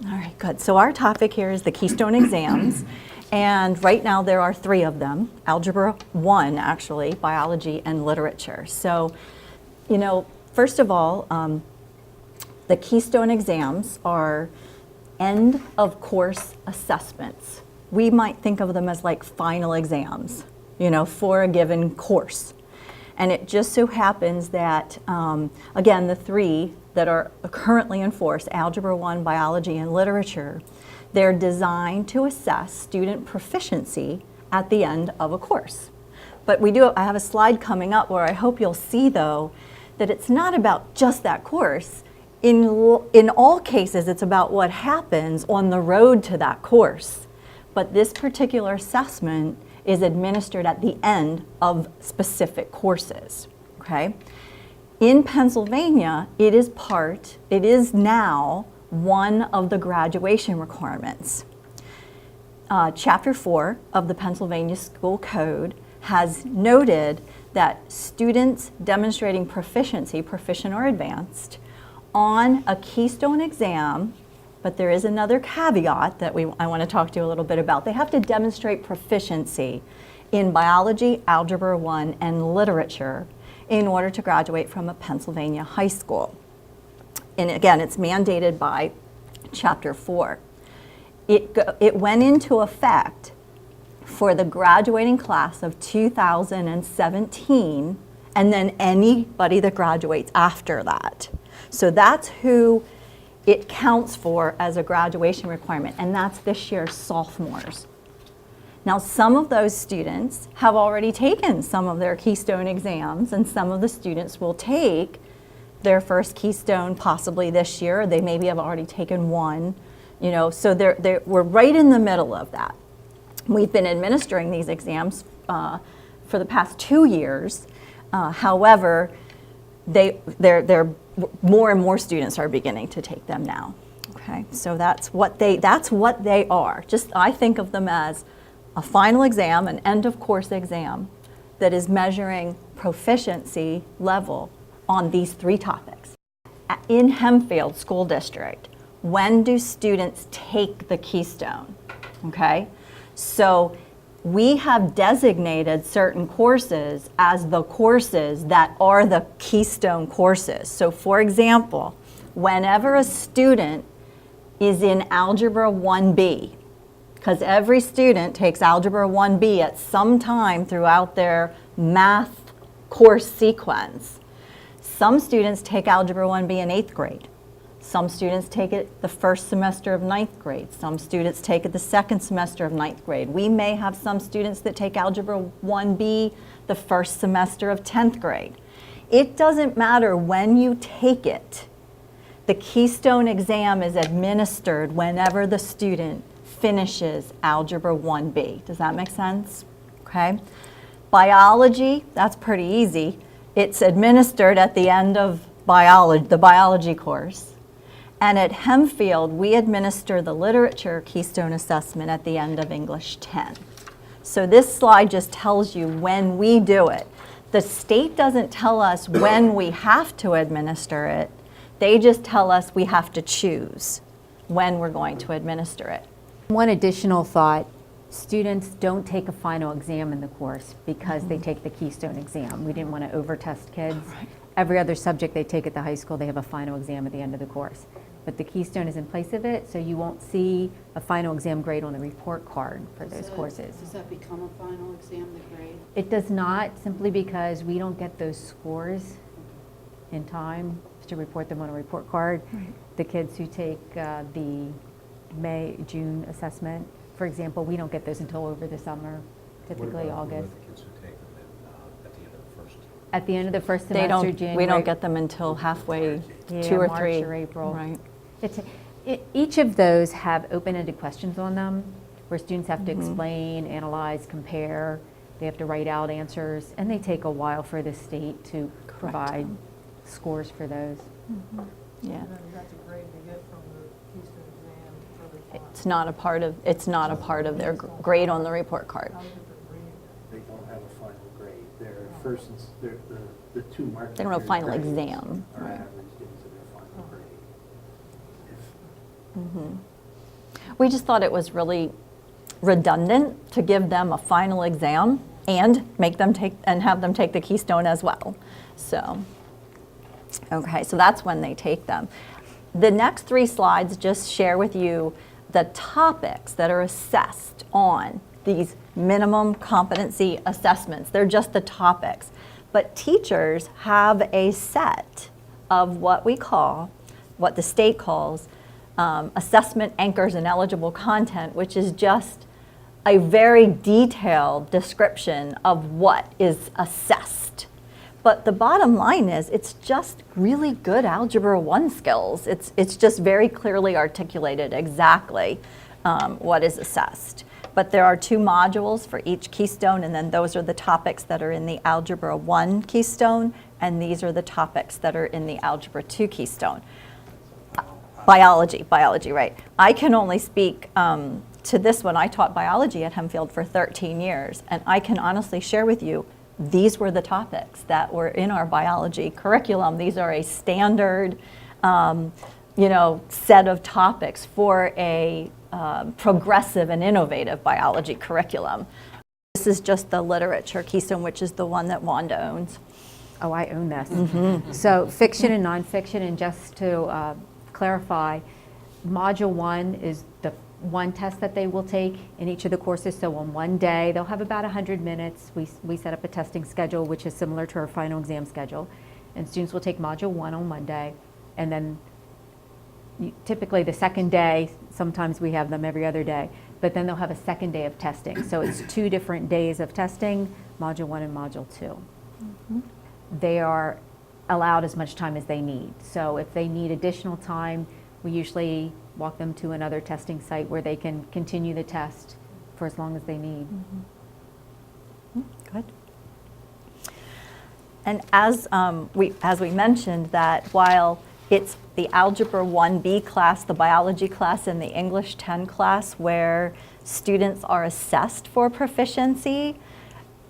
All right, good. So our topic here is the Keystone Exams, and right now there are 3 of them, Algebra 1, actually, Biology, and Literature. So, you know, first of all, the Keystone Exams are end-of-course assessments. We might think of them as like final exams, you know, for a given course. And it just so happens that, again, the 3 that are currently in force, Algebra 1, Biology, and Literature, they're designed to assess student proficiency at the end of a course. But I have a slide coming up where I hope you'll see, though, that it's not about just that course. In all cases, it's about what happens on the road to that course. But this particular assessment is administered at the end of specific courses, okay? In Pennsylvania, it is now one of the graduation requirements. Chapter 4 of the Pennsylvania School Code has noted that students demonstrating proficiency, proficient or advanced, on a Keystone exam, but there is another caveat that I want to talk to you a little bit about. They have to demonstrate proficiency in biology, algebra 1, and literature in order to graduate from a Pennsylvania high school. And again, it's mandated by Chapter 4. It went into effect for the graduating class of 2017, and then anybody that graduates after that. So that's who it counts for as a graduation requirement, and that's this year's sophomores. Now, some of those students have already taken some of their Keystone exams, and some of the students will take their first Keystone possibly this year. They maybe have already taken one, you know, so we're right in the middle of that. We've been administering these exams for the past 2 years. However, they're more and more students are beginning to take them now. Okay, so that's what they are. Just I think of them as a final exam, an end of course exam that is measuring proficiency level on these 3 topics. In Hempfield School District, when do students take the Keystone? Okay, so we have designated certain courses as the courses that are the Keystone courses. So for example, whenever a student is in Algebra 1B, because every student takes Algebra 1B at some time throughout their math course sequence. Some students take Algebra 1B in 8th grade. Some students take it the first semester of 9th grade. Some students take it the second semester of 9th grade. We may have some students that take Algebra 1B the first semester of 10th grade. It doesn't matter when you take it. The Keystone exam is administered whenever the student finishes Algebra 1B. Does that make sense? Okay. Biology, that's pretty easy. It's administered at the end of the biology course. And at Hempfield, we administer the literature Keystone assessment at the end of English 10. So this slide just tells you when we do it. The state doesn't tell us when we have to administer it. They just tell us we have to choose when we're going to administer it. One additional thought, students don't take a final exam in the course because they take the Keystone exam. We didn't want to over-test kids. Right. Every other subject they take at the high school, they have a final exam at the end of the course. But the Keystone is in place of it, so you won't see a final exam grade on the report card for those courses. Does that become a final exam, the grade? It does not, simply because we don't get those scores in time to report them on a report card. Right. The kids who take the June assessment, for example, we don't get those until over the summer, typically August. What about the kids who take them at the end of the first? At the end of the first semester, January. We don't get them until halfway, Yeah, 2 or March 3. or April. Right. Each of those have open-ended questions on them where students have to explain, analyze, compare. They have to write out answers, and they take a while for the state to provide scores for those. Yeah. And then that's a grade they get from the Keystone exam for the class. It's not a part of their grade on the report card. How do you get their grade? They don't have a final grade. They're first and the 2 mark. They don't have a final exam. Are Right. averaged into their final grade. We just thought it was really redundant to give them a final exam and have them take the Keystone as well. So, okay, so that's when they take them. The next 3 slides just share with you the topics that are assessed on these minimum competency assessments. They're just the topics. But teachers have a set of what the state calls assessment anchors and eligible content, which is just a very detailed description of what is assessed. But the bottom line is it's just really good Algebra 1 skills. It's just very clearly articulated exactly what is assessed. But there are 2 modules for each Keystone, and then those are the topics that are in the Algebra 1 Keystone, and these are the topics that are in the Algebra 2 Keystone. Biology, right. I can only speak to this one. I taught biology at Hempfield for 13 years, and I can honestly share with you, these were the topics that were in our biology curriculum. These are a standard, set of topics for a progressive and innovative biology curriculum. This is just the literature Keystone, which is the one that Wanda owns. Oh, I own this. So fiction and nonfiction, and just to clarify, Module 1 is the one test that they will take in each of the courses. So on one day, they'll have about 100 minutes. We set up a testing schedule, which is similar to our final exam schedule. And students will take Module 1 on Monday. And then typically the second day, sometimes we have them every other day, but then they'll have a second day of testing. So it's 2 different days of testing, Module 1 and Module 2. They are allowed as much time as they need. So if they need additional time, we usually walk them to another testing site where they can continue the test for as long as they need. Good. And as we mentioned, that while it's the Algebra 1B class, the biology class, and the English 10 class where students are assessed for proficiency,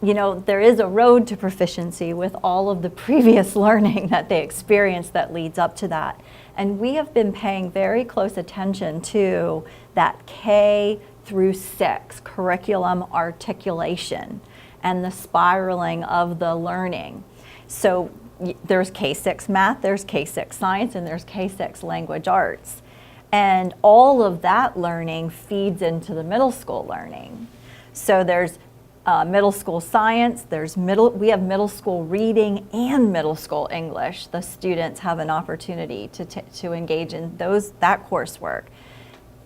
there is a road to proficiency with all of the previous learning that they experienced that leads up to that. And we have been paying very close attention to that K through 6 curriculum articulation and the spiraling of the learning. So there's K6 math, there's K6 science, and there's K6 language arts. And all of that learning feeds into the middle school learning. So there's middle school science, we have middle school reading and middle school English. The students have an opportunity to engage in that coursework.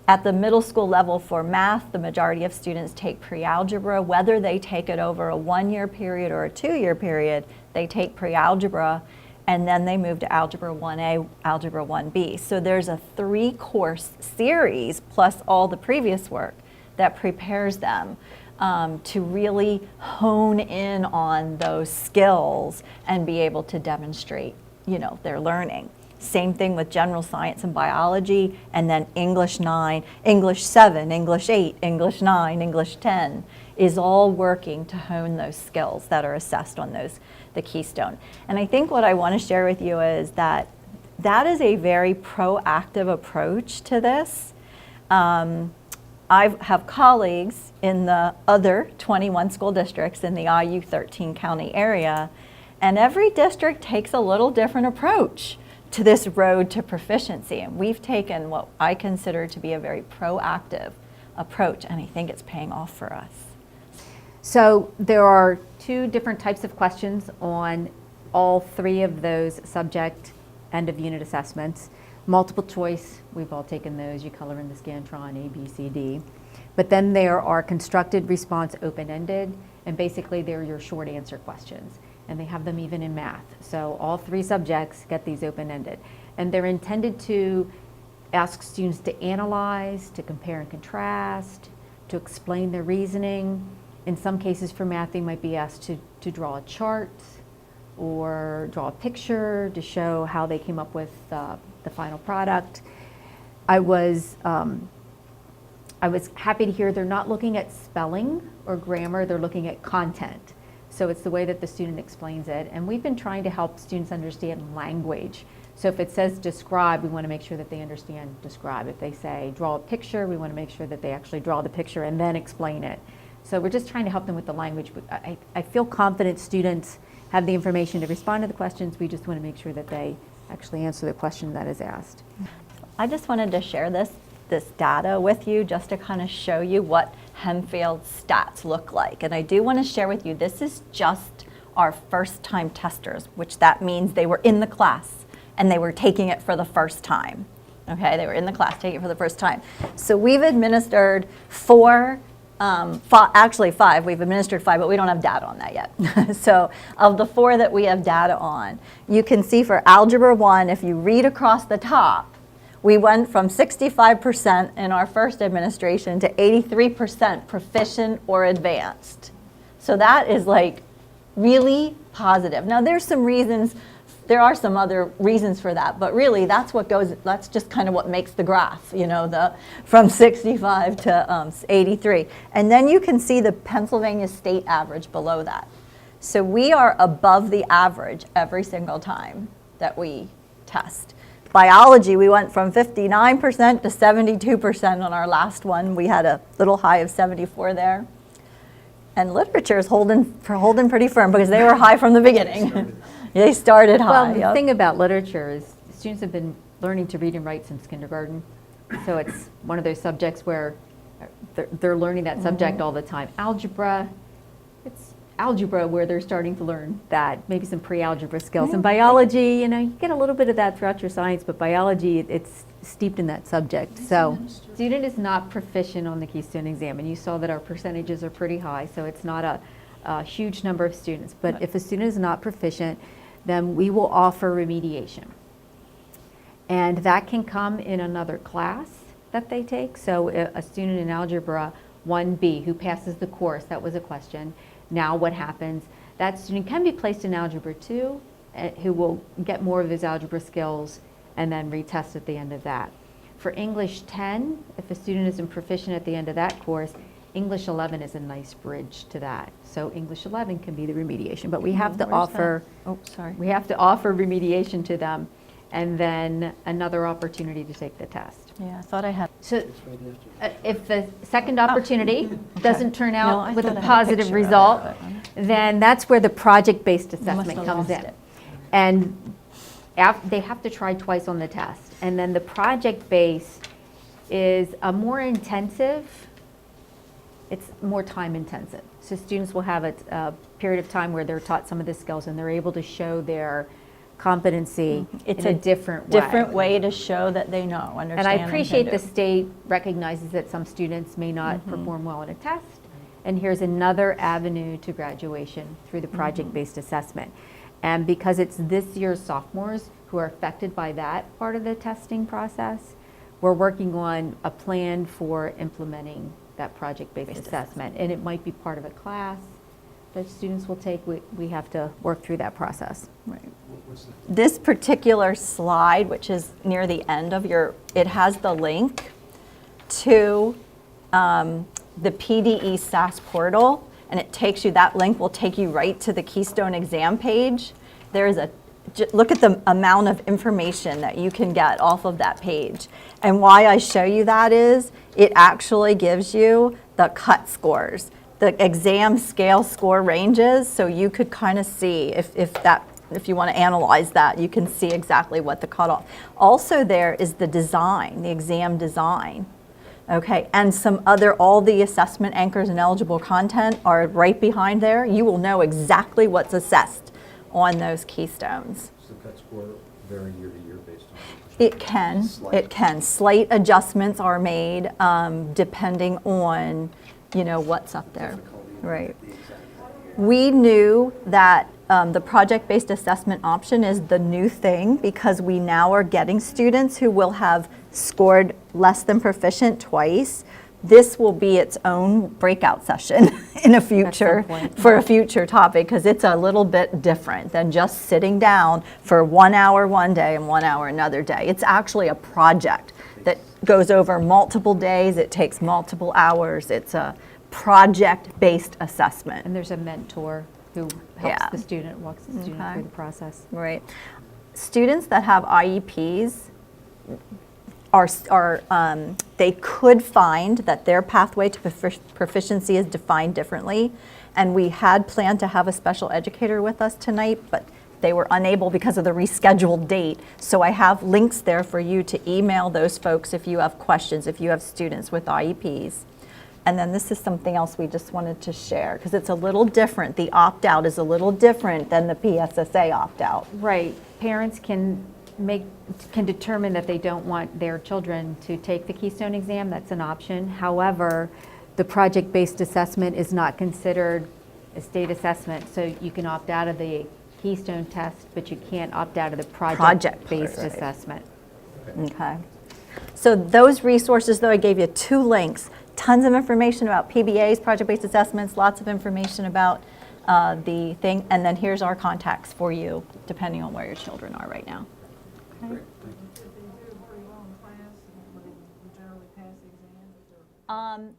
At the middle school level for math, the majority of students take pre-algebra. Whether they take it over a 1-year period or a 2-year period, they take pre-algebra, and then they move to Algebra 1A, Algebra 1B. So there's a 3-course series plus all the previous work that prepares them to really hone in on those skills and be able to demonstrate, their learning. Same thing with general science and biology, and then English 9, English 7, English 8, English 9, English 10 is all working to hone those skills that are assessed on the Keystone. And I think what I want to share with you is that is a very proactive approach to this. I have colleagues in the other 21 school districts in the IU 13 county area, and every district takes a little different approach to this road to proficiency. And we've taken what I consider to be a very proactive approach, and I think it's paying off for us. So there are 2 different types of questions on all 3 of those subject end of unit assessments. Multiple choice, we've all taken those. You color in the Scantron, A, B, C, D. But then there are constructed response open-ended, and basically they're your short answer questions. And they have them even in math. So all 3 subjects get these open-ended. And they're intended to ask students to analyze, to compare and contrast, to explain their reasoning. In some cases for math, they might be asked to draw a chart or draw a picture to show how they came up with the final product. I was happy to hear they're not looking at spelling or grammar, they're looking at content. So it's the way that the student explains it. And we've been trying to help students understand language. So if it says describe, we want to make sure that they understand describe. If they say draw a picture, we want to make sure that they actually draw the picture and then explain it. So we're just trying to help them with the language. But I feel confident students have the information to respond to the questions. We just want to make sure that they actually answer the question that is asked. I just wanted to share this data with you just to kind of show you what Hempfield's stats look like. And I do want to share with you, this is just our first time testers, which that means they were in the class and they were taking it for the first time. Okay, they were in the class taking it for the first time. So we've administered actually 5, we've administered 5, but we don't have data on that yet. So of the 4 that we have data on, you can see for Algebra 1, if you read across the top, we went from 65% in our first administration to 83% proficient or advanced. So that is like really positive. Now there's some reasons, there are some other reasons for that, but really that's just kind of what makes the graph, you know, from 65 to 83. And then you can see the Pennsylvania state average below that. So we are above the average every single time that we test. Biology, we went from 59% to 72% on our last one. We had a little high of 74 there. And literature is holding pretty firm because they were high from the beginning. They started high. Well, the thing about literature is students have been learning to read and write since kindergarten. So it's one of those subjects where they're learning that subject all the time. Algebra, it's algebra where they're starting to learn that, maybe some pre-algebra skills. And biology, you know, you get a little bit of that throughout your science, but biology, it's steeped in that subject. So student is not proficient on the Keystone exam, and you saw that our percentages are pretty high, so it's not a huge number of students. But if a student is not proficient, then we will offer remediation. And that can come in another class that they take. So a student in Algebra 1B who passes the course, that was a question. Now what happens? That student can be placed in Algebra 2, who will get more of his algebra skills and then retest at the end of that. For English 10, if a student isn't proficient at the end of that course, English 11 is a nice bridge to that. So English 11 can be the remediation, but we have to offer, we have to offer remediation to them, and then another opportunity to take the test. Yeah, I thought I had. So if the second opportunity doesn't turn No, out I with a thought I had a positive picture of result, it. then that's where the project-based must assessment have comes lost in. it. And they have to try twice on the test. And then the project-based is a more intensive, it's more time intensive. So students will have a period of time where they're taught some of the skills and they're able to show their competency It's in a different way. Different way to show that they know, understand. And I appreciate can the do. state recognizes that some students may not perform well in a test. And here's another avenue to graduation through the project-based assessment. And because it's this year's sophomores who are affected by that part of the testing process, we're working on a plan for implementing that project-based assessment. And it might be part of a class that students will take. We have to work through that process. Right. This particular slide, which is near the end of it has the link to the PDE SAS portal, and it takes you, that link will take you right to the Keystone exam page. There's look at the amount of information that you can get off of that page. And why I show you that is, it actually gives you the cut scores, the exam scale score ranges, so you could kind of see if you want to analyze that, you can see exactly what the cutoff. Also there is the design, the exam design. Okay, and all the assessment anchors and eligible content are right behind there. You will know exactly what's assessed on those keystones. Does the cut score vary year to year based on? It can, it can. Slight adjustments are made depending on, you know, what's up there. Right. We knew that the project-based assessment option is the new thing because we now are getting students who will have scored less than proficient twice. This will be its own breakout session in a future, for a future topic, because it's a little bit different than just sitting down for 1 hour one day and 1 hour another day. It's actually a project that goes over multiple days. It takes multiple hours. It's a project-based assessment. And there's a mentor who helps the student, walks the student through the process. Right. students that have IEPs they could find that their pathway to proficiency is defined differently. And we had planned to have a special educator with us tonight, but they were unable because of the rescheduled date. So I have links there for you to email those folks if you have questions, if you have students with IEPs. And then this is something else we just wanted to share because it's a little different. The opt-out is a little different than the PSSA opt-out. Right. Parents can determine that they don't want their children to take the Keystone exam. That's an option. However, the project-based assessment is not considered a state assessment, so you can opt out of the Keystone test, but you can't opt out of the project-based Right. assessment. Okay. So those resources, though, I gave you 2 links. Tons of information about PBAs, project-based assessments, lots of information about the thing. And then here's our contacts for you, depending on where your children are right now. Great, thank you. If they do pretty well in class, would they generally pass the exam?